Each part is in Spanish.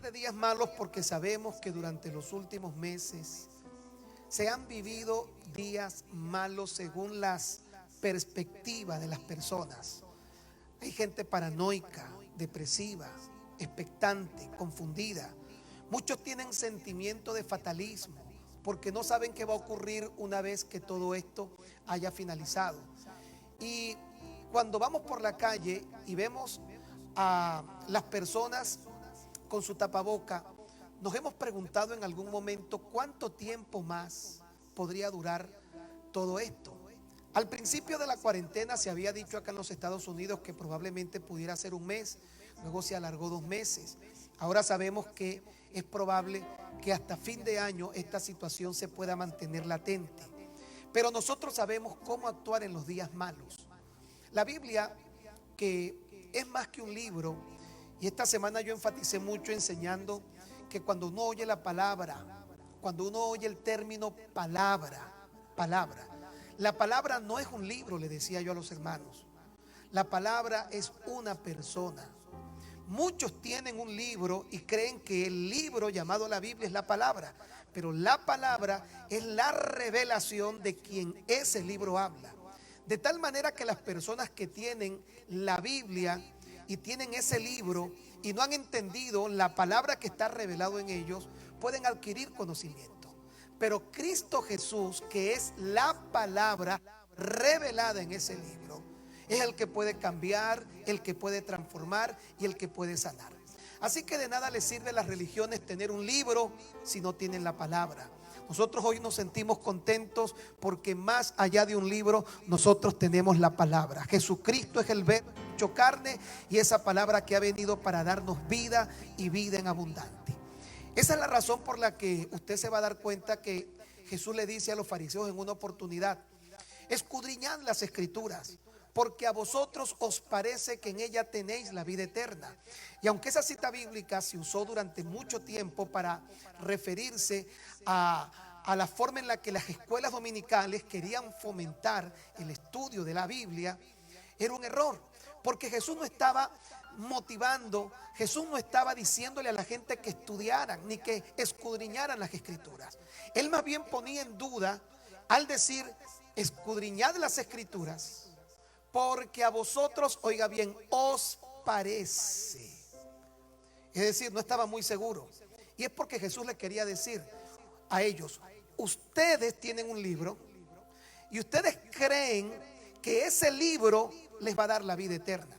de días malos porque sabemos que durante los últimos meses se han vivido días malos según las perspectivas de las personas. Hay gente paranoica, depresiva, expectante, confundida. Muchos tienen sentimiento de fatalismo porque no saben qué va a ocurrir una vez que todo esto haya finalizado. Y cuando vamos por la calle y vemos a las personas con su tapaboca, nos hemos preguntado en algún momento cuánto tiempo más podría durar todo esto. Al principio de la cuarentena se había dicho acá en los Estados Unidos que probablemente pudiera ser un mes, luego se alargó 2 meses. Ahora sabemos que es probable que hasta fin de año esta situación se pueda mantener latente. Pero nosotros sabemos cómo actuar en los días malos. La Biblia, que es más que un libro, y esta semana yo enfaticé mucho enseñando que cuando uno oye la palabra, cuando uno oye el término palabra, la palabra no es un libro, le decía yo a los hermanos. La palabra es una persona. Muchos tienen un libro y creen que el libro llamado la Biblia es la palabra, pero la palabra es la revelación de quien ese libro habla. De tal manera que las personas que tienen la Biblia y tienen ese libro y no han entendido la palabra que está revelado en ellos, pueden adquirir conocimiento. Pero Cristo Jesús, que es la palabra revelada en ese libro, es el que puede cambiar, el que puede transformar y el que puede sanar. Así que de nada les sirve a las religiones tener un libro si no tienen la palabra. Nosotros hoy nos sentimos contentos porque más allá de un libro nosotros tenemos la palabra. Jesucristo es el verbo hecho carne y esa palabra que ha venido para darnos vida y vida en abundante. Esa es la razón por la que usted se va a dar cuenta que Jesús le dice a los fariseos en una oportunidad: escudriñad las escrituras, porque a vosotros os parece que en ella tenéis la vida eterna. Y aunque esa cita bíblica se usó durante mucho tiempo para referirse a la forma en la que las escuelas dominicales querían fomentar el estudio de la Biblia, era un error, porque Jesús no estaba motivando, Jesús no estaba diciéndole a la gente que estudiaran ni que escudriñaran las escrituras. Él más bien ponía en duda al decir: escudriñad las escrituras, porque a vosotros, oiga bien, os parece. Es decir, no estaba muy seguro. Y es porque Jesús le quería decir a ellos: ustedes tienen un libro y ustedes creen que ese libro les va a dar la vida eterna.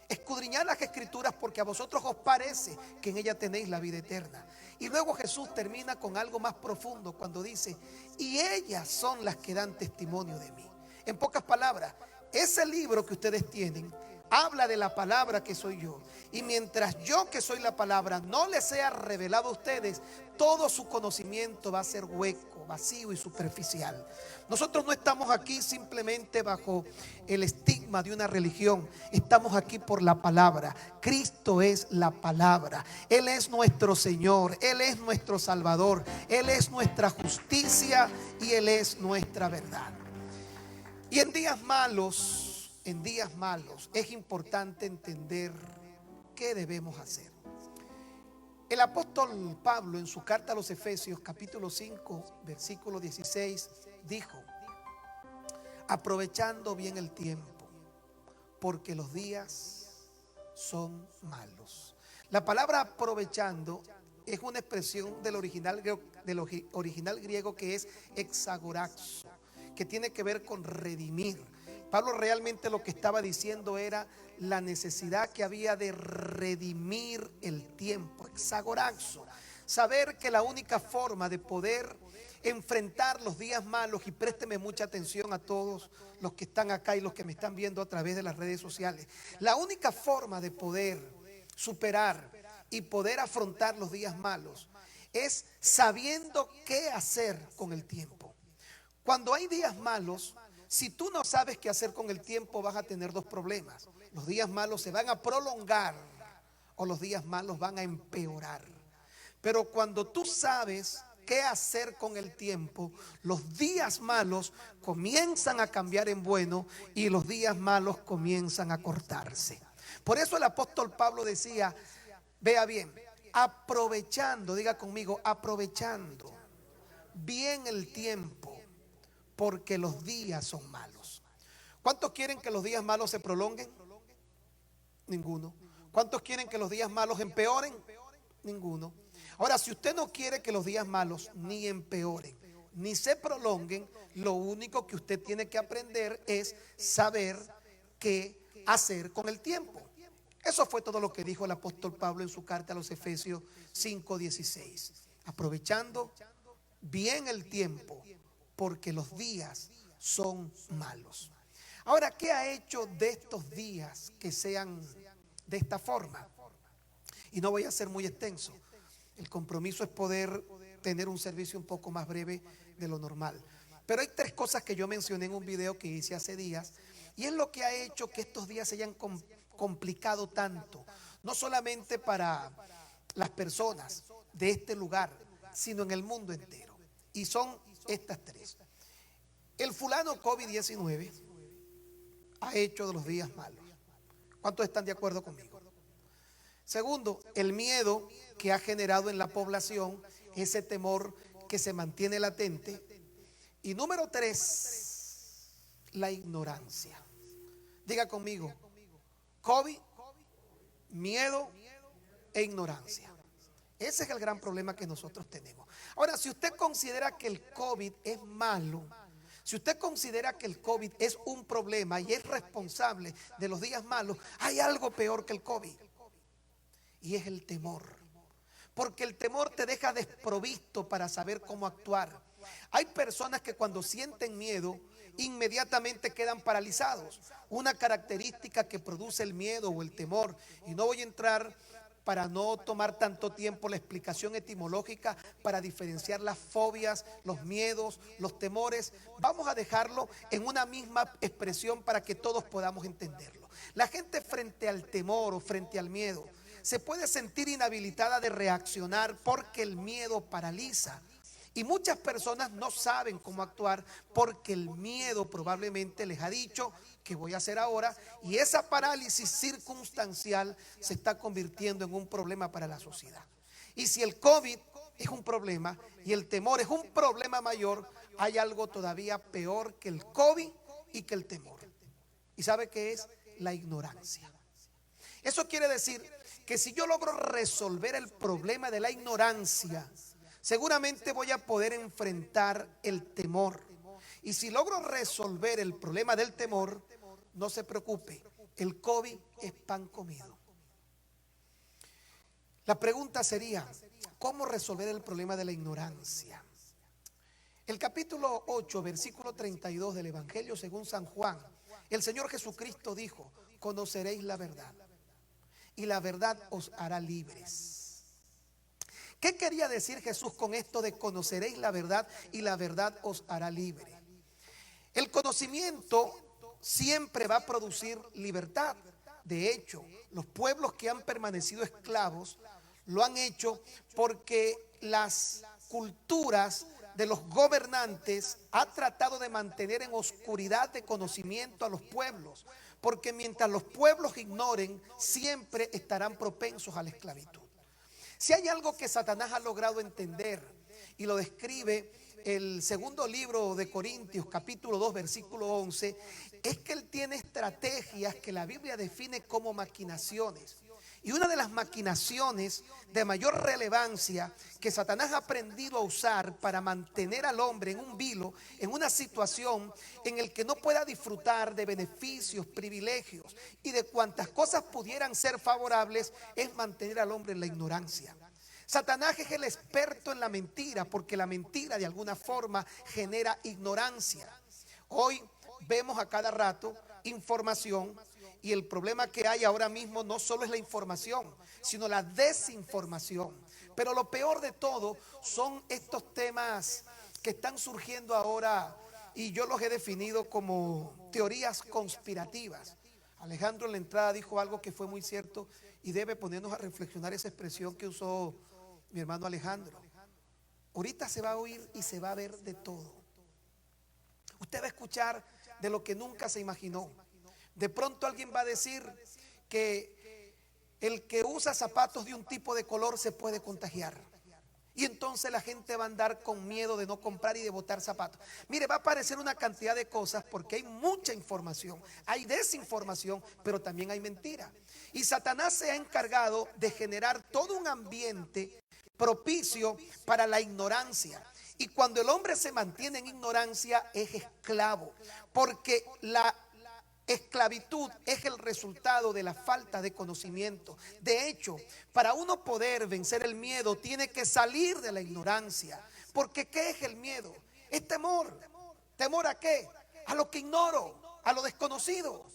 Escudriñad las escrituras porque a vosotros os parece que en ella tenéis la vida eterna. Y luego Jesús termina con algo más profundo cuando dice: y ellas son las que dan testimonio de mí. En pocas palabras, ese libro que ustedes tienen habla de la palabra que soy yo. Y mientras yo, que soy la palabra, no les sea revelado a ustedes, todo su conocimiento va a ser hueco, vacío y superficial. Nosotros no estamos aquí simplemente bajo el estigma de una religión. Estamos aquí por la palabra. Cristo es la palabra. Él es nuestro Señor. Él es nuestro Salvador. Él es nuestra justicia y Él es nuestra verdad. Y en días malos es importante entender qué debemos hacer. El apóstol Pablo, en su carta a los Efesios capítulo 5 versículo 16, dijo: aprovechando bien el tiempo, porque los días son malos. La palabra aprovechando es una expresión del original griego que es exagoraxo, que tiene que ver con redimir. Pablo realmente lo que estaba diciendo era la necesidad que había de redimir el tiempo, exagoraxo. Saber que la única forma de poder enfrentar los días malos, y présteme mucha atención a todos los que están acá y los que me están viendo a través de las redes sociales, la única forma de poder superar y poder afrontar los días malos es sabiendo qué hacer con el tiempo. Cuando hay días malos, si tú no sabes qué hacer con el tiempo, vas a tener 2 problemas. Los días malos se van a prolongar o los días malos van a empeorar. Pero cuando tú sabes qué hacer con el tiempo, los días malos comienzan a cambiar en bueno y los días malos comienzan a cortarse. Por eso el apóstol Pablo decía: vea bien, aprovechando, diga conmigo, aprovechando bien el tiempo, porque los días son malos. ¿Cuántos quieren que los días malos se prolonguen? Ninguno. ¿Cuántos quieren que los días malos empeoren? Ninguno. Ahora, si usted no quiere que los días malos ni empeoren, ni se prolonguen, lo único que usted tiene que aprender es saber qué hacer con el tiempo. Eso fue todo lo que dijo el apóstol Pablo en su carta a los Efesios 5:16. Aprovechando bien el tiempo, porque los días son malos. Ahora, ¿qué ha hecho de estos días que sean de esta forma? Y no voy a ser muy extenso. El compromiso es poder tener un servicio un poco más breve de lo normal. Pero hay tres cosas que yo mencioné en un video que hice hace días, y es lo que ha hecho que estos días se hayan complicado tanto, no solamente para las personas de este lugar, sino en el mundo entero. Y son estas tres. El fulano COVID-19 ha hecho de los días malos. ¿Cuántos están de acuerdo conmigo? Segundo, el miedo que ha generado en la población, ese temor que se mantiene latente. Y número tres, la ignorancia. Diga conmigo, COVID, miedo e ignorancia. Ese es el gran problema que nosotros tenemos. Ahora, si usted considera que el COVID es malo, si usted considera que el COVID es un problema y es responsable de los días malos, hay algo peor que el COVID, y es el temor. Porque el temor te deja desprovisto para saber cómo actuar. Hay personas que cuando sienten miedo, inmediatamente quedan paralizados. Una característica que produce el miedo o el temor, y no voy a entrar para no tomar tanto tiempo la explicación etimológica para diferenciar las fobias, los miedos, los temores. Vamos a dejarlo en una misma expresión para que todos podamos entenderlo. La gente frente al temor o frente al miedo se puede sentir inhabilitada de reaccionar porque el miedo paraliza. Y muchas personas no saben cómo actuar porque el miedo probablemente les ha dicho qué voy a hacer ahora, y esa parálisis circunstancial se está convirtiendo en un problema para la sociedad. Y si el COVID es un problema y el temor es un problema mayor, hay algo todavía peor que el COVID y que el temor. ¿Y sabe qué es? La ignorancia. Eso quiere decir que si yo logro resolver el problema de la ignorancia, seguramente voy a poder enfrentar el temor. Y si logro resolver el problema del temor, no se preocupe, el COVID es pan comido. La pregunta sería, ¿cómo resolver el problema de la ignorancia? El capítulo 8, versículo 32 del Evangelio según San Juan, el Señor Jesucristo dijo, conoceréis la verdad, y la verdad os hará libres. ¿Qué quería decir Jesús con esto de conoceréis la verdad y la verdad os hará libre? El conocimiento siempre va a producir libertad. De hecho, los pueblos que han permanecido esclavos lo han hecho porque las culturas de los gobernantes han tratado de mantener en oscuridad de conocimiento a los pueblos, porque mientras los pueblos ignoren, siempre estarán propensos a la esclavitud. Si hay algo que Satanás ha logrado entender, y lo describe el segundo libro de Corintios, capítulo 2, versículo 11, es que él tiene estrategias que la Biblia define como maquinaciones. Y una de las maquinaciones de mayor relevancia que Satanás ha aprendido a usar para mantener al hombre en un vilo, en una situación en el que no pueda disfrutar de beneficios, privilegios y de cuantas cosas pudieran ser favorables, es mantener al hombre en la ignorancia. Satanás es el experto en la mentira, porque la mentira de alguna forma genera ignorancia. Hoy vemos a cada rato información, y el problema que hay ahora mismo no solo es la información, sino la desinformación. Pero lo peor de todo son estos temas que están surgiendo ahora, y yo los he definido como teorías conspirativas. Alejandro en la entrada dijo algo que fue muy cierto y debe ponernos a reflexionar esa expresión que usó mi hermano Alejandro. Ahorita se va a oír y se va a ver de todo. Usted va a escuchar de lo que nunca se imaginó. De pronto alguien va a decir que el que usa zapatos de un tipo de color se puede contagiar. Y entonces la gente va a andar con miedo de no comprar y de botar zapatos. Mire, va a aparecer una cantidad de cosas porque hay mucha información, hay desinformación, pero también hay mentira. Y Satanás se ha encargado de generar todo un ambiente propicio para la ignorancia. Y cuando el hombre se mantiene en ignorancia es esclavo, porque la esclavitud es el resultado de la falta de conocimiento. De hecho, para uno poder vencer el miedo, tiene que salir de la ignorancia. Porque ¿qué es el miedo? Es temor. ¿Temor a qué? A lo que ignoro, a lo desconocido.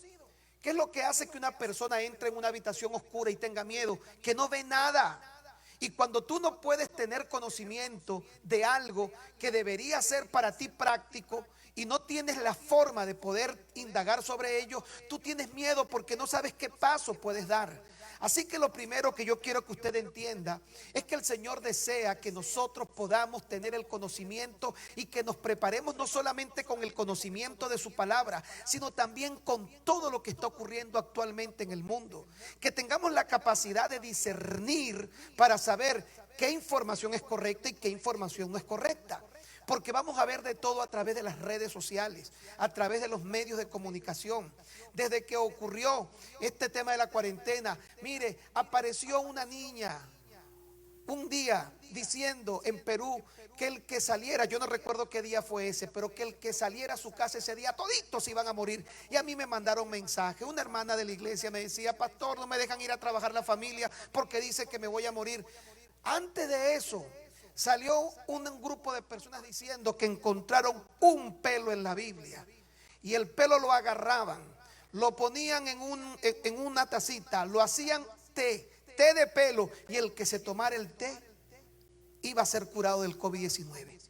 ¿Qué es lo que hace que una persona entre en una habitación oscura y tenga miedo? Que no ve nada. Y cuando tú no puedes tener conocimiento de algo que debería ser para ti práctico y no tienes la forma de poder indagar sobre ello, tú tienes miedo porque no sabes qué paso puedes dar. Así que lo primero que yo quiero que usted entienda es que el Señor desea que nosotros podamos tener el conocimiento y que nos preparemos no solamente con el conocimiento de su palabra, sino también con todo lo que está ocurriendo actualmente en el mundo. Que tengamos la capacidad de discernir para saber qué información es correcta y qué información no es correcta. Porque vamos a ver de todo a través de las redes sociales, a través de los medios de comunicación. Desde que ocurrió este tema de la cuarentena, mire, apareció una niña un día diciendo en Perú que el que saliera, yo no recuerdo qué día fue ese, pero que el que saliera a su casa ese día, toditos iban a morir. Y a mí me mandaron mensaje. Una hermana de la iglesia me decía: pastor, no me dejan ir a trabajar la familia porque dice que me voy a morir. Antes de eso, salió un grupo de personas diciendo que encontraron un pelo en la Biblia. Y el pelo lo agarraban, lo ponían en una tacita, lo hacían té de pelo. Y el que se tomara el té iba a ser curado del COVID-19.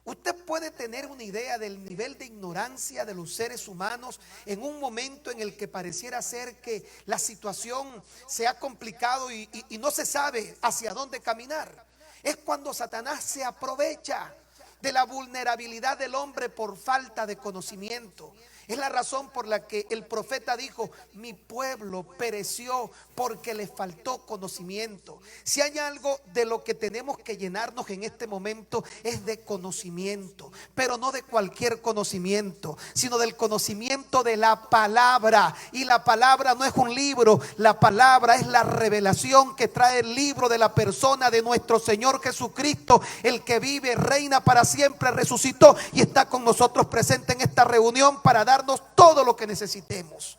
Usted puede tener una idea del nivel de ignorancia de los seres humanos en un momento en el que pareciera ser que la situación se ha complicado y no se sabe hacia dónde caminar. Es cuando Satanás se aprovecha de la vulnerabilidad del hombre por falta de conocimiento. Es la razón por la que el profeta dijo: mi pueblo pereció porque le faltó conocimiento. Si hay algo de lo que tenemos que llenarnos en este momento es de conocimiento, pero no de cualquier conocimiento, sino del conocimiento de la palabra. Y la palabra no es un libro, la palabra es la revelación que trae el libro de la persona de nuestro Señor Jesucristo, el que vive, reina para siempre, resucitó y está con nosotros presente en esta reunión para darnos todo lo que necesitemos.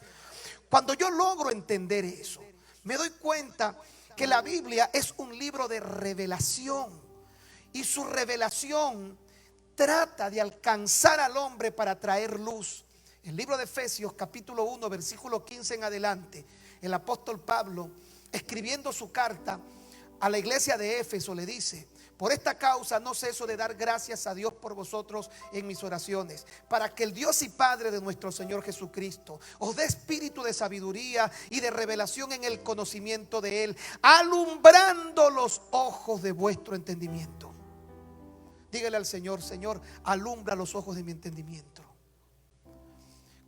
Cuando yo logro entender eso, me doy cuenta que la Biblia es un libro de revelación, y su revelación trata de alcanzar al hombre para traer luz. El libro de Efesios capítulo 1 versículo 15 en adelante, el apóstol Pablo, escribiendo su carta a la iglesia de Éfeso, le dice: por esta causa no ceso de dar gracias a Dios por vosotros en mis oraciones, para que el Dios y Padre de nuestro Señor Jesucristo os dé espíritu de sabiduría y de revelación en el conocimiento de Él, alumbrando los ojos de vuestro entendimiento. Dígale al Señor: Señor, alumbra los ojos de mi entendimiento.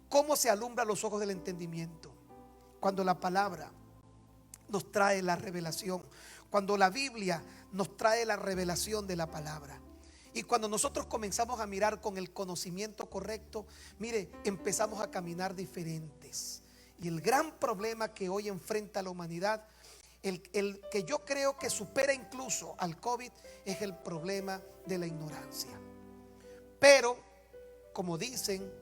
¿Cómo se alumbra los ojos del entendimiento? Cuando la palabra nos trae la revelación, cuando la Biblia nos trae la revelación de la palabra. Y cuando nosotros comenzamos a mirar con el conocimiento correcto, mire, empezamos a caminar diferentes. Y el gran problema que hoy enfrenta la humanidad, el que yo creo que supera incluso al COVID, es el problema de la ignorancia. Pero, como dicen,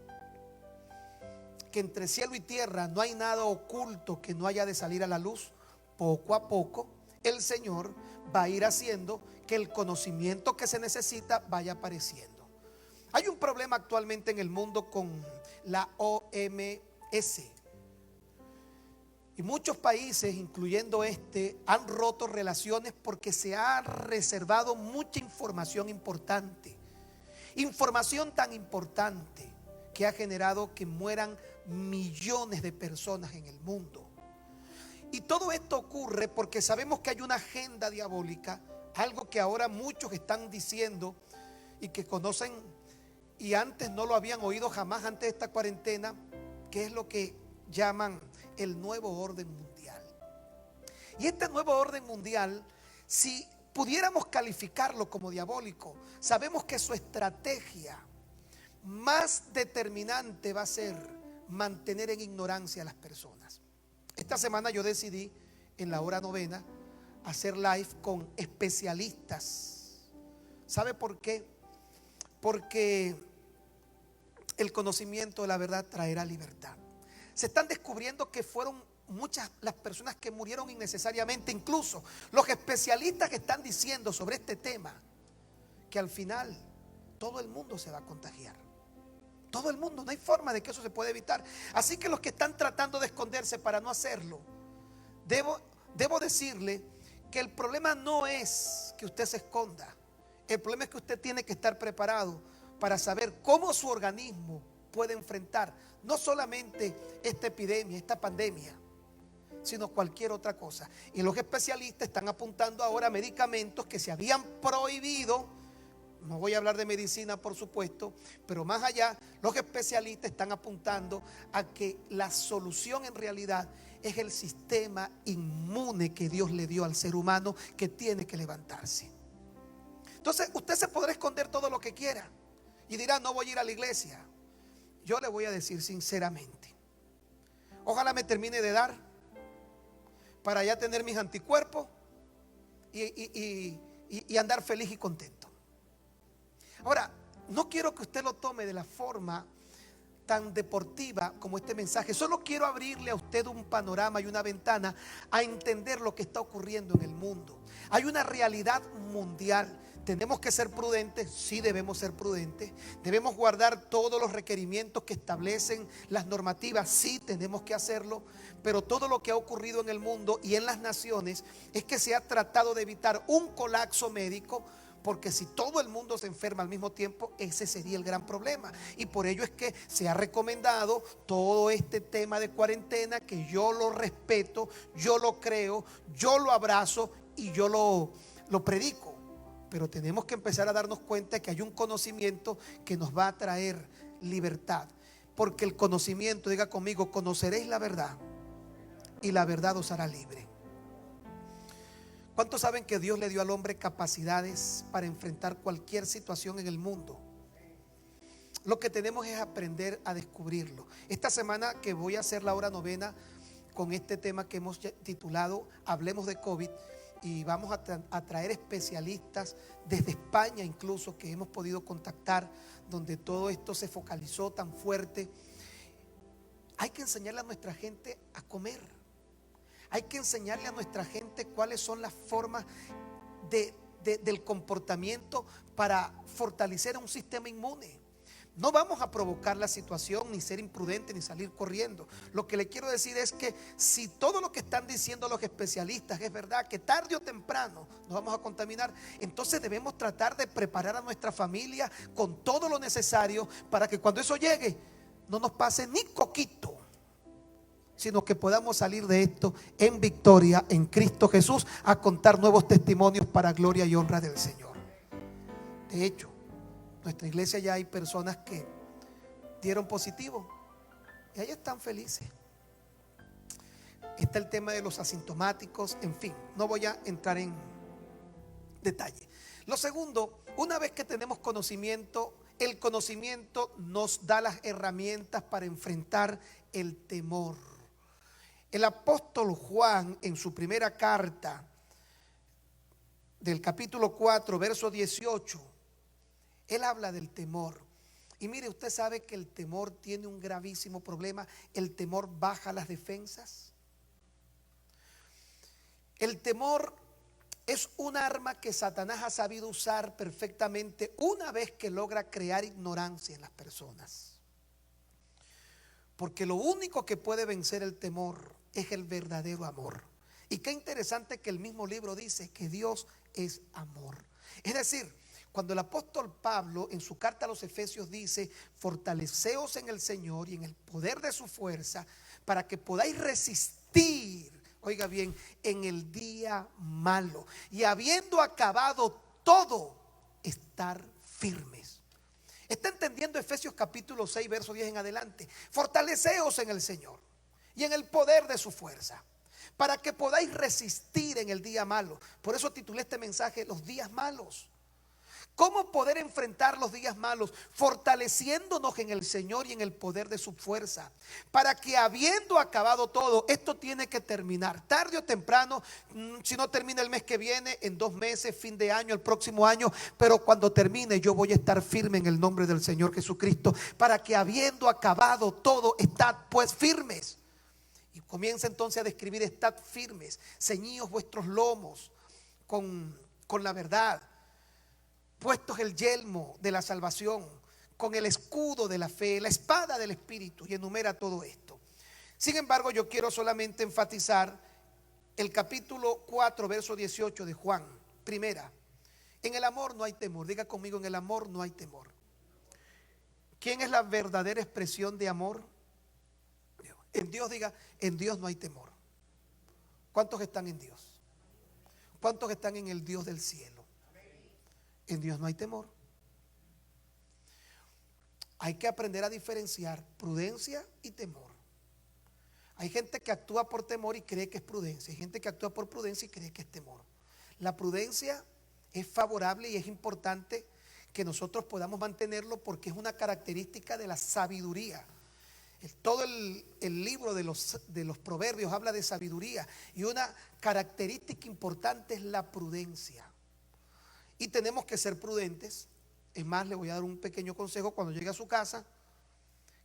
que entre cielo y tierra no hay nada oculto que no haya de salir a la luz. Poco a poco el Señor va a ir haciendo que el conocimiento que se necesita vaya apareciendo. Hay un problema actualmente en el mundo con la OMS. Y muchos países, incluyendo han roto relaciones porque se ha reservado mucha información importante. Información tan importante que ha generado que mueran millones de personas en el mundo. Y todo esto ocurre porque sabemos que hay una agenda diabólica, algo que ahora muchos están diciendo y que conocen y antes no lo habían oído jamás antes de esta cuarentena, que es lo que llaman el nuevo orden mundial. Y este nuevo orden mundial, si pudiéramos calificarlo como diabólico, sabemos que su estrategia más determinante va a ser mantener en ignorancia a las personas. Esta semana yo decidí en la hora novena hacer live con especialistas. ¿Sabe por qué? Porque el conocimiento de la verdad traerá libertad. Se están descubriendo que fueron muchas las personas que murieron innecesariamente. Incluso los especialistas que están diciendo sobre este tema que al final todo el mundo se va a contagiar. Todo el mundo, no hay forma de que eso se pueda evitar. Así que los que están tratando de esconderse para no hacerlo, debo decirle que el problema no es que usted se esconda. El problema es que usted tiene que estar preparado para saber cómo su organismo puede enfrentar no solamente esta epidemia, esta pandemia, sino cualquier otra cosa. Y los especialistas están apuntando ahora a medicamentos que se habían prohibido. No voy a hablar de medicina, por supuesto, pero más allá, los especialistas están apuntando a que la solución en realidad es el sistema inmune que Dios le dio al ser humano, que tiene que levantarse. Entonces, usted se podrá esconder todo lo que quiera y dirá: no voy a ir a la iglesia. Yo le voy a decir sinceramente, ojalá me termine de dar para ya tener mis anticuerpos y andar feliz y contento. Ahora, no quiero que usted lo tome de la forma tan deportiva como este mensaje. Solo quiero abrirle a usted un panorama y una ventana a entender lo que está ocurriendo en el mundo. Hay una realidad mundial. Tenemos que ser prudentes, sí debemos ser prudentes. Debemos guardar todos los requerimientos que establecen las normativas, sí tenemos que hacerlo. Pero todo lo que ha ocurrido en el mundo y en las naciones es que se ha tratado de evitar un colapso médico, porque si todo el mundo se enferma al mismo tiempo, ese sería el gran problema. Y por ello es que se ha recomendado todo este tema de cuarentena, que yo lo respeto, yo lo creo, yo lo abrazo y yo lo predico. Pero tenemos que empezar a darnos cuenta que hay un conocimiento que nos va a traer libertad. Porque el conocimiento, diga conmigo, conoceréis la verdad y la verdad os hará libre. ¿Cuántos saben que Dios le dio al hombre capacidades para enfrentar cualquier situación en el mundo? Lo que tenemos es aprender a descubrirlo. Esta semana que voy a hacer la hora novena con este tema que hemos titulado Hablemos de COVID, y vamos a traer especialistas desde España incluso, que hemos podido contactar, donde todo esto se focalizó tan fuerte. Hay que enseñarle a nuestra gente a comer. Hay que enseñarle a nuestra gente cuáles son las formas del comportamiento para fortalecer un sistema inmune. No vamos a provocar la situación, ni ser imprudentes, ni salir corriendo. Lo que le quiero decir es que si todo lo que están diciendo los especialistas es verdad, que tarde o temprano nos vamos a contaminar, entonces debemos tratar de preparar a nuestra familia con todo lo necesario para que cuando eso llegue no nos pase ni coquito, sino que podamos salir de esto en victoria en Cristo Jesús, a contar nuevos testimonios para gloria y honra del Señor. De hecho, en nuestra iglesia ya hay personas que dieron positivo y ahí están felices. Está el tema de los asintomáticos, en fin, no voy a entrar en detalle. Lo segundo, una vez que tenemos conocimiento, el conocimiento nos da las herramientas para enfrentar el temor. El apóstol Juan, en su primera carta del capítulo 4, verso 18, él habla del temor. Y mire, usted sabe que el temor tiene un gravísimo problema. El temor baja las defensas. El temor es un arma que Satanás ha sabido usar perfectamente una vez que logra crear ignorancia en las personas. Porque lo único que puede vencer el temor es el verdadero amor. Y qué interesante que el mismo libro dice que Dios es amor. Es decir, cuando el apóstol Pablo en su carta a los Efesios dice: fortaleceos en el Señor y en el poder de su fuerza, para que podáis resistir, oiga bien, en el día malo, y habiendo acabado todo, estar firmes. Está entendiendo Efesios capítulo 6, verso 10 en adelante. Fortaleceos en el Señor y en el poder de su fuerza. para que podáis resistir en el día malo. Por eso titulé este mensaje Los días malos. ¿Cómo poder enfrentar los días malos? Fortaleciéndonos en el Señor y en el poder de su fuerza, para que habiendo acabado todo, esto tiene que terminar, tarde o temprano. Si no termina el mes que viene, en 2 meses, fin de año, el próximo año, pero cuando termine yo voy a estar firme en el nombre del Señor Jesucristo, para que habiendo acabado todo, estad pues firmes. Y comienza entonces a describir: estad firmes, ceñíos vuestros lomos con la verdad, puestos el yelmo de la salvación, con el escudo de la fe, la espada del Espíritu, y enumera todo esto. Sin embargo, yo quiero solamente enfatizar el capítulo 4, verso 18 de Juan. Primera, en el amor no hay temor. Diga conmigo: en el amor no hay temor. ¿Quién es la verdadera expresión de amor? En Dios. Diga: en Dios no hay temor. ¿Cuántos están en Dios? ¿Cuántos están en el Dios del cielo? En Dios no hay temor. Hay que aprender a diferenciar prudencia y temor. Hay gente que actúa por temor y cree que es prudencia. Hay gente que actúa por prudencia y cree que es temor. La prudencia es favorable y es importante que nosotros podamos mantenerlo, porque es una característica de la sabiduría. Todo el libro de los proverbios habla de sabiduría, y una característica importante es la prudencia. Y tenemos que ser prudentes. Es más, le voy a dar un pequeño consejo: cuando llegue a su casa,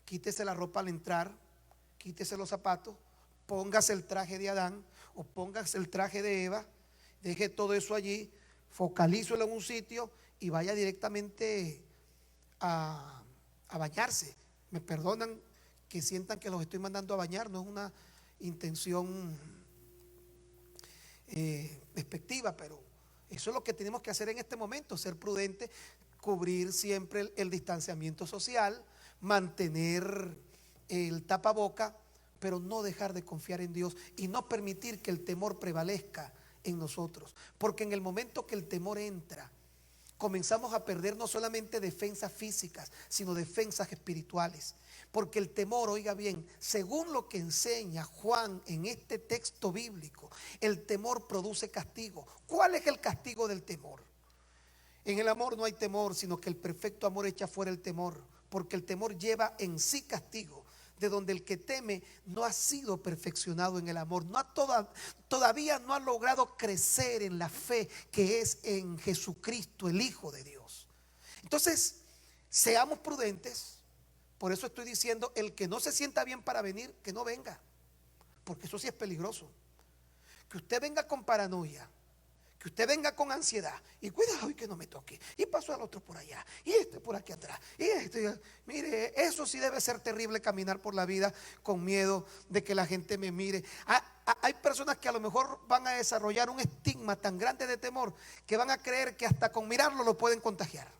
quítese la ropa al entrar, quítese los zapatos, póngase el traje de Adán o póngase el traje de Eva, deje todo eso allí, focalízelo en un sitio y vaya directamente a bañarse. Me perdonan que sientan que los estoy mandando a bañar, no es una intención despectiva, pero eso es lo que tenemos que hacer en este momento: ser prudentes, cubrir siempre el distanciamiento social, mantener el tapaboca, pero no dejar de confiar en Dios y no permitir que el temor prevalezca en nosotros, porque en el momento que el temor entra, comenzamos a perder no solamente defensas físicas, sino defensas espirituales. Porque el temor, oiga bien, según lo que enseña Juan en este texto bíblico, el temor produce castigo. ¿Cuál es el castigo del temor? En el amor no hay temor, sino que el perfecto amor echa fuera el temor, porque el temor lleva en sí castigo, de donde el que teme no ha sido perfeccionado en el amor, todavía no ha logrado crecer en la fe que es en Jesucristo, el Hijo de Dios. Entonces, seamos prudentes. Por eso estoy diciendo: el que no se sienta bien para venir, que no venga, porque eso sí es peligroso. Que usted venga con paranoia, que usted venga con ansiedad y cuidado y que no me toque, y pasó al otro por allá y este por aquí atrás y este, mire, eso sí debe ser terrible, caminar por la vida con miedo de que la gente me mire. Hay personas que a lo mejor van a desarrollar un estigma tan grande de temor que van a creer que hasta con mirarlo lo pueden contagiar.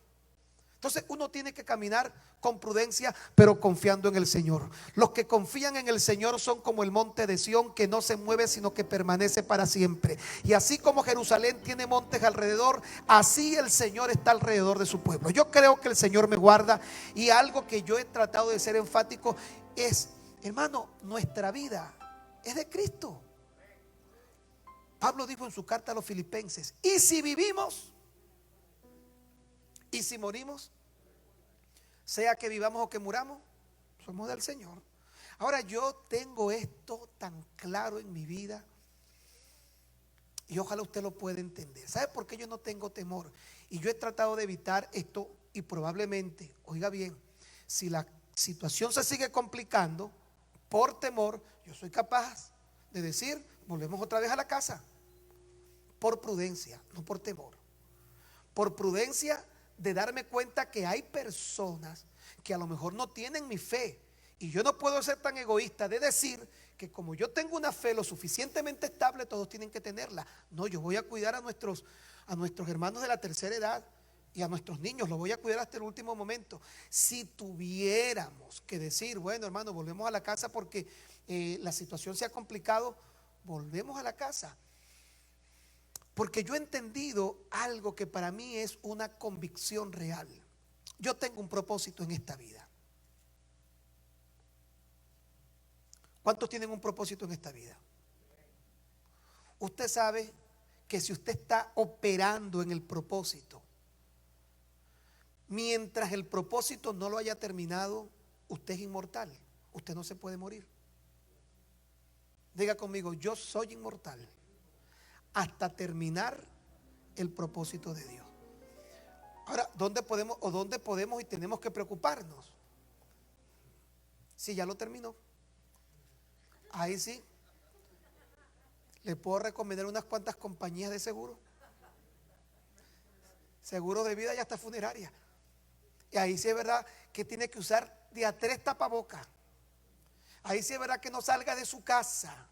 Entonces uno tiene que caminar con prudencia, pero confiando en el Señor. Los que confían en el Señor son como el monte de Sión, que no se mueve sino que permanece para siempre. Y así como Jerusalén tiene montes alrededor, así el Señor está alrededor de su pueblo. Yo creo que el Señor me guarda, y algo que yo he tratado de ser enfático es: hermano, nuestra vida es de Cristo. Pablo dijo en su carta a los Filipenses: y si vivimos, y si morimos, sea que vivamos o que muramos, somos del Señor. Ahora, yo tengo esto tan claro en mi vida, y ojalá usted lo pueda entender. ¿Sabe por qué yo no tengo temor? Y yo he tratado de evitar esto, y probablemente, oiga bien, si la situación se sigue complicando por temor, yo soy capaz de decir: volvemos otra vez a la casa. Por prudencia, no por temor. Por prudencia de darme cuenta que hay personas que a lo mejor no tienen mi fe, y yo no puedo ser tan egoísta de decir que como yo tengo una fe lo suficientemente estable, todos tienen que tenerla. No, yo voy a cuidar a nuestros hermanos de la tercera edad y a nuestros niños, los voy a cuidar hasta el último momento. Si tuviéramos que decir: bueno, hermano, volvemos a la casa porque la situación se ha complicado, volvemos a la casa. Porque yo he entendido algo que para mí es una convicción real. Yo tengo un propósito en esta vida. ¿Cuántos tienen un propósito en esta vida? Usted sabe que si usted está operando en el propósito, mientras el propósito no lo haya terminado, usted es inmortal. Usted no se puede morir. Diga conmigo, yo soy inmortal hasta terminar el propósito de Dios. Ahora, ¿dónde podemos y tenemos que preocuparnos? Si ya lo terminó. Ahí sí. Le puedo recomendar unas cuantas compañías de seguro. Seguro de vida y hasta funeraria. Y ahí sí es verdad que tiene que usar de a 3 tapabocas. Ahí sí es verdad que no salga de su casa.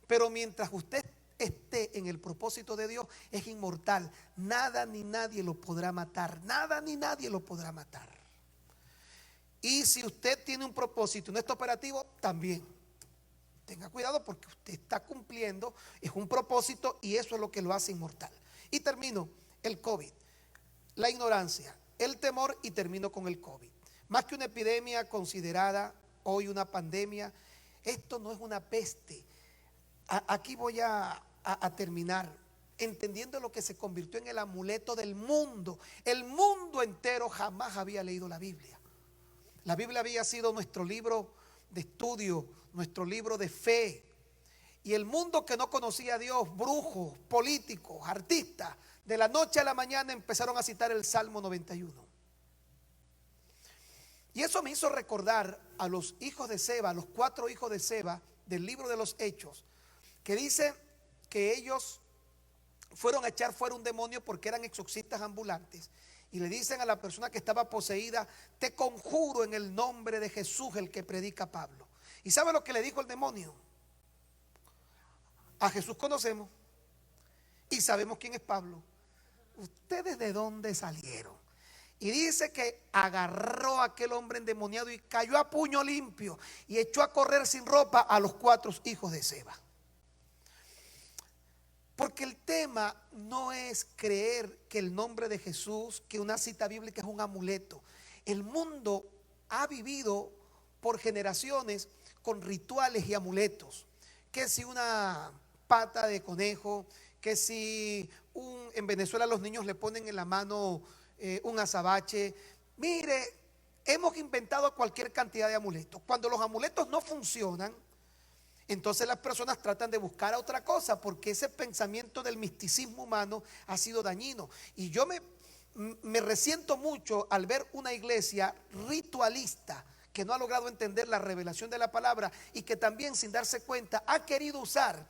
Pero mientras usted esté en el propósito de Dios, es inmortal. Nada ni nadie lo podrá matar. Nada ni nadie lo podrá matar. Y si usted tiene un propósito, no está operativo, también. Tenga cuidado porque usted está cumpliendo, es un propósito y eso es lo que lo hace inmortal. Y termino, el COVID, la ignorancia, el temor y termino con el COVID. Más que una epidemia considerada hoy una pandemia, esto no es una peste. Aquí voy a terminar entendiendo lo que se convirtió en el amuleto del mundo. El mundo entero jamás había leído la Biblia. La Biblia había sido nuestro libro de estudio, nuestro libro de fe. Y el mundo que no conocía a Dios, brujos, políticos, artistas, de la noche a la mañana empezaron a citar el Salmo 91. Y eso me hizo recordar a los hijos de Seba, a los 4 hijos de Seba del libro de los Hechos, que dice que ellos fueron a echar fuera un demonio porque eran exorcistas ambulantes. Y le dicen a la persona que estaba poseída: te conjuro en el nombre de Jesús, el que predica Pablo. ¿Y sabe lo que le dijo el demonio? A Jesús conocemos y sabemos quién es Pablo. ¿Ustedes de dónde salieron? Y dice que agarró a aquel hombre endemoniado y cayó a puño limpio y echó a correr sin ropa a los 4 hijos de Seba. Porque el tema no es creer que el nombre de Jesús, que una cita bíblica es un amuleto. El mundo ha vivido por generaciones con rituales y amuletos. Que si una pata de conejo, que si en Venezuela los niños le ponen en la mano un azabache. Mire, hemos inventado cualquier cantidad de amuletos. Cuando los amuletos no funcionan, entonces las personas tratan de buscar a otra cosa, porque ese pensamiento del misticismo humano ha sido dañino. Y yo me resiento mucho al ver una iglesia ritualista que no ha logrado entender la revelación de la palabra y que también, sin darse cuenta, ha querido usar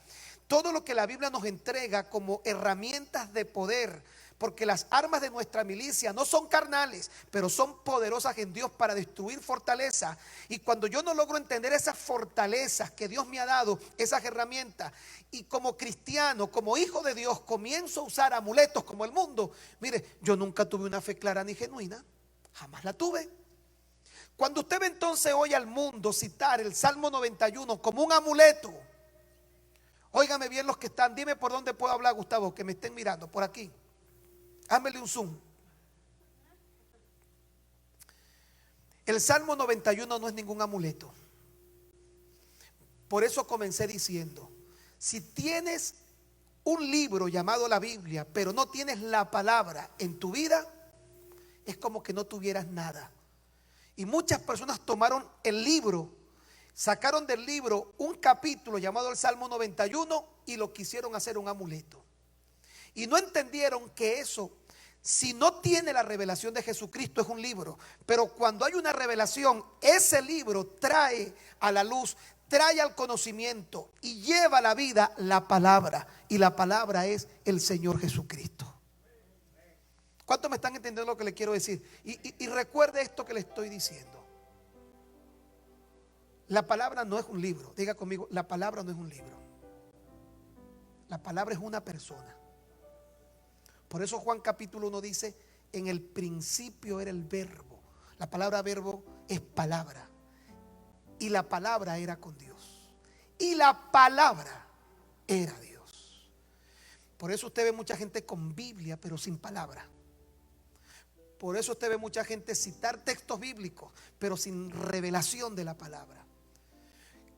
todo lo que la Biblia nos entrega como herramientas de poder. Porque las armas de nuestra milicia no son carnales, pero son poderosas en Dios para destruir fortalezas. Y cuando yo no logro entender esas fortalezas que Dios me ha dado, esas herramientas, y como cristiano, como hijo de Dios, comienzo a usar amuletos como el mundo. Mire, yo nunca tuve una fe clara ni genuina, jamás la tuve. Cuando usted ve entonces hoy al mundo citar el Salmo 91 como un amuleto, óigame bien los que están, dime por dónde puedo hablar, Gustavo, que me estén mirando, por aquí. Hámele un zoom. El Salmo 91 no es ningún amuleto. Por eso comencé diciendo, si tienes un libro llamado la Biblia, pero no tienes la palabra en tu vida, es como que no tuvieras nada. Y muchas personas tomaron el libro, sacaron del libro un capítulo llamado el Salmo 91 y lo quisieron hacer un amuleto. Y no entendieron que eso, si no tiene la revelación de Jesucristo, es un libro. Pero cuando hay una revelación, ese libro trae a la luz, trae al conocimiento y lleva a la vida la palabra. Y la palabra es el Señor Jesucristo. ¿Cuántos me están entendiendo lo que le quiero decir? Y recuerde esto que le estoy diciendo. La palabra no es un libro. Diga conmigo, la palabra no es un libro. La palabra es una persona. Por eso Juan capítulo 1 dice, en el principio era el verbo. La palabra verbo es palabra. Y la palabra era con Dios. Y la palabra era Dios. Por eso usted ve mucha gente con Biblia, pero sin palabra. Por eso usted ve mucha gente citar textos bíblicos, pero sin revelación de la palabra.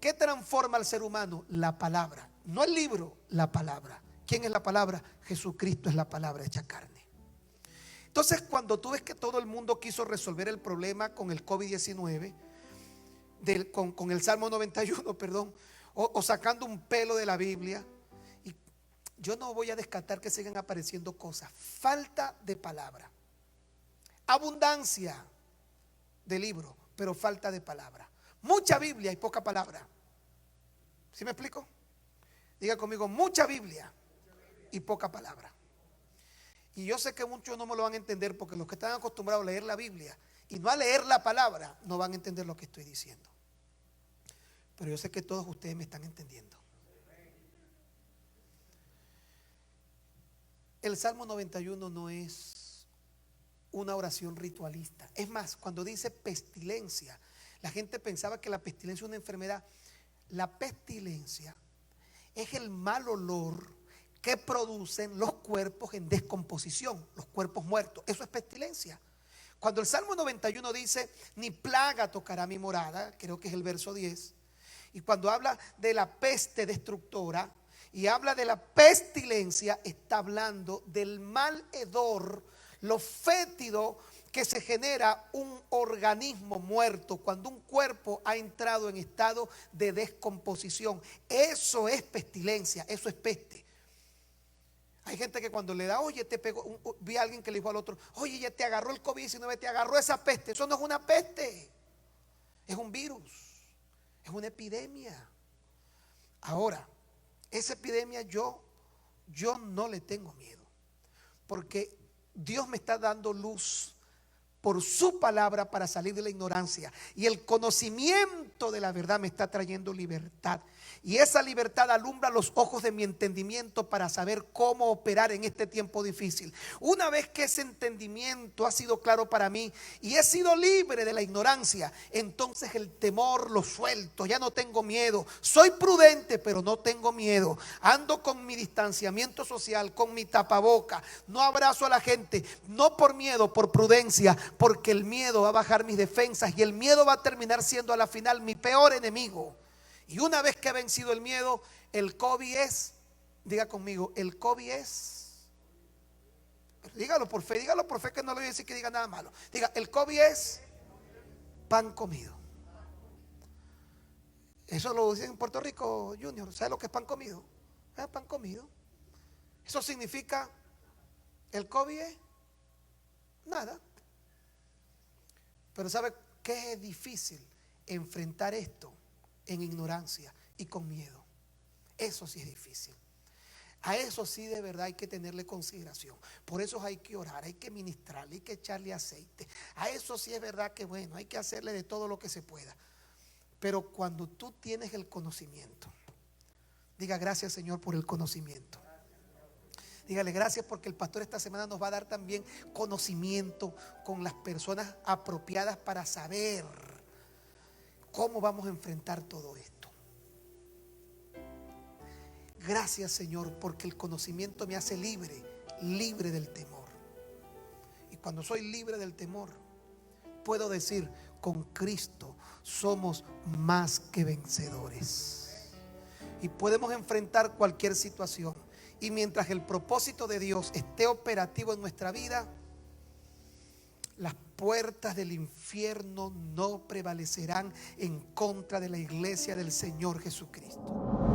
¿Qué transforma al ser humano? La palabra, no el libro, la palabra. ¿Quién es la palabra? Jesucristo es la palabra hecha carne. Entonces, cuando tú ves que todo el mundo quiso resolver el problema con el COVID-19, con el Salmo 91, perdón, o sacando un pelo de la Biblia, y yo no voy a descartar que sigan apareciendo cosas. Falta de palabra, abundancia de libro, pero falta de palabra. Mucha Biblia y poca palabra. ¿Sí me explico? Diga conmigo, mucha Biblia y poca palabra. Y yo sé que muchos no me lo van a entender, porque los que están acostumbrados a leer la Biblia y no a leer la palabra no van a entender lo que estoy diciendo. Pero yo sé que todos ustedes me están entendiendo. El Salmo 91 no es una oración ritualista. Es más, cuando dice pestilencia, la gente pensaba que la pestilencia es una enfermedad. La pestilencia es el mal olor que producen los cuerpos en descomposición, los cuerpos muertos. Eso es pestilencia. Cuando el Salmo 91 dice, ni plaga tocará mi morada, creo que es el verso 10. Y cuando habla de la peste destructora y habla de la pestilencia, está hablando del mal hedor, lo fétido que se genera un organismo muerto cuando un cuerpo ha entrado en estado de descomposición. Eso es pestilencia, eso es peste. Hay gente que cuando le da, oye, te pegó, vi a alguien que le dijo al otro, oye, ya te agarró el COVID-19, te agarró esa peste. Eso no es una peste, es un virus. Es una epidemia. Ahora, esa epidemia yo no le tengo miedo, porque Dios me está dando luz por su palabra para salir de la ignorancia, y el conocimiento de la verdad me está trayendo libertad, y esa libertad alumbra los ojos de mi entendimiento para saber cómo operar en este tiempo difícil. Una vez que ese entendimiento ha sido claro para mí y he sido libre de la ignorancia, entonces el temor lo suelto, ya no tengo miedo. Soy prudente, pero no tengo miedo. Ando con mi distanciamiento social, con mi tapaboca, no abrazo a la gente, no por miedo, por prudencia, porque el miedo va a bajar mis defensas y el miedo va a terminar siendo a la final mi peor enemigo. Y una vez que he vencido el miedo, el COVID es, diga conmigo, el COVID es, dígalo por fe que no le voy a decir que diga nada malo. Diga, el COVID es pan comido. Eso lo dicen en Puerto Rico, Junior. ¿Sabe lo que es pan comido? Pan comido. Eso significa, el COVID es nada. Pero ¿sabe qué es difícil? Enfrentar esto en ignorancia y con miedo. Eso sí es difícil. A eso sí de verdad hay que tenerle consideración. Por eso hay que orar, hay que ministrarle, hay que echarle aceite. A eso sí es verdad que bueno, hay que hacerle de todo lo que se pueda. Pero cuando tú tienes el conocimiento, diga gracias Señor por el conocimiento. Dígale gracias porque el pastor esta semana nos va a dar también conocimiento con las personas apropiadas para saber cómo vamos a enfrentar todo esto. Gracias Señor porque el conocimiento me hace libre del temor. Y cuando soy libre del temor, puedo decir, con Cristo somos más que vencedores. Y podemos enfrentar cualquier situación. Y mientras el propósito de Dios esté operativo en nuestra vida, las puertas del infierno no prevalecerán en contra de la iglesia del Señor Jesucristo.